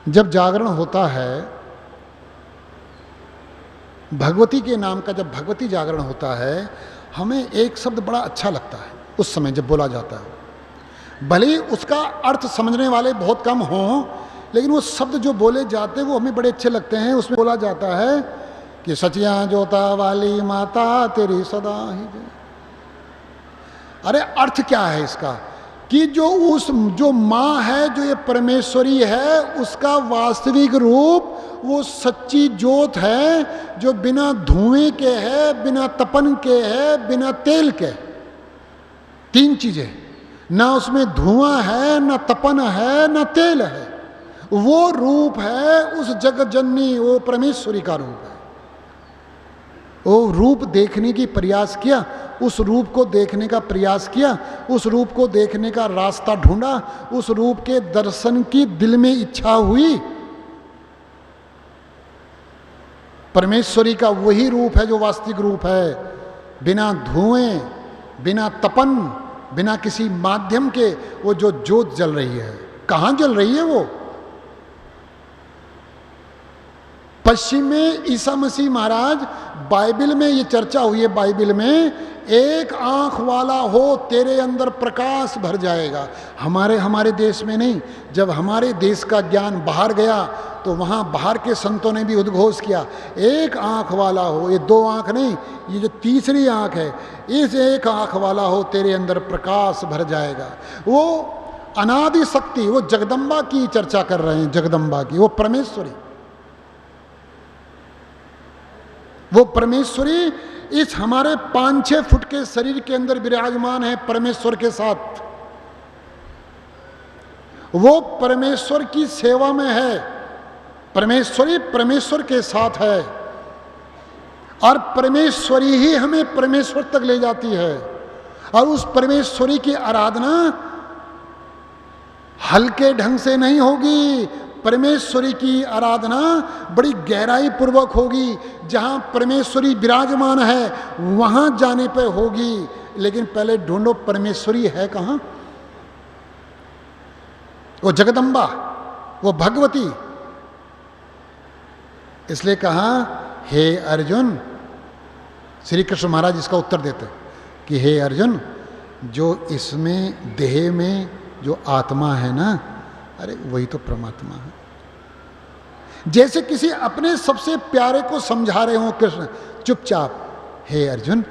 जब जागरण होता है भगवती के नाम का, जब भगवती जागरण होता है, हमें एक शब्द बड़ा अच्छा लगता है उस समय जब बोला जाता है। भले ही उसका अर्थ समझने वाले बहुत कम हों, लेकिन वो शब्द जो बोले जाते हैं वो हमें बड़े अच्छे लगते हैं। उसमें बोला जाता है कि सचिया जोता वाली माता तेरी सदा ही जय। अरे अर्थ क्या है इसका कि जो माँ है, जो ये परमेश्वरी है, उसका वास्तविक रूप वो सच्ची ज्योत है जो बिना धुएं के है, बिना तपन के है, बिना तेल के। तीन चीजें, ना उसमें धुआं है, ना तपन है, ना तेल है। वो रूप है उस जगत जननी, वो परमेश्वरी का रूप है। वो रूप देखने की प्रयास किया, उस रूप को देखने का प्रयास किया, उस रूप को देखने का रास्ता ढूंढा, उस रूप के दर्शन की दिल में इच्छा हुई। परमेश्वरी का वही रूप है जो वास्तविक रूप है, बिना धुएं, बिना तपन, बिना किसी माध्यम के वो जो ज्योत जल रही है। कहाँ जल रही है वो? पश्चिम में ईसा मसीह महाराज, बाइबल में ये चर्चा हुई है, बाइबल में एक आंख वाला हो तेरे अंदर प्रकाश भर जाएगा। हमारे देश में नहीं। जब हमारे देश का ज्ञान बाहर गया तो वहाँ बाहर के संतों ने भी उद्घोष किया, एक आंख वाला हो। ये दो आंख नहीं, ये जो तीसरी आंख है, इस एक आंख वाला हो तेरे अंदर प्रकाश भर जाएगा। वो अनादि शक्ति, वो जगदम्बा की चर्चा कर रहे हैं, जगदम्बा की, वो परमेश्वरी। वो परमेश्वरी इस हमारे 5-6 फुट के शरीर के अंदर विराजमान है परमेश्वर के साथ। वो परमेश्वर की सेवा में है, परमेश्वरी परमेश्वर के साथ है, और परमेश्वरी ही हमें परमेश्वर तक ले जाती है। और उस परमेश्वरी की आराधना हल्के ढंग से नहीं होगी। परमेश्वरी की आराधना बड़ी गहराई पूर्वक होगी। जहाँ परमेश्वरी विराजमान है वहाँ जाने पे होगी। लेकिन पहले ढूंढो परमेश्वरी है कहाँ? वो जगदम्बा, वो भगवती। इसलिए कहा, हे अर्जुन, श्री कृष्ण महाराज इसका उत्तर देते कि हे अर्जुन, जो इसमें देह में जो आत्मा है ना, अरे वही तो परमात्मा है। जैसे किसी अपने सबसे प्यारे को समझा रहे हो कृष्ण चुपचाप, हे अर्जुन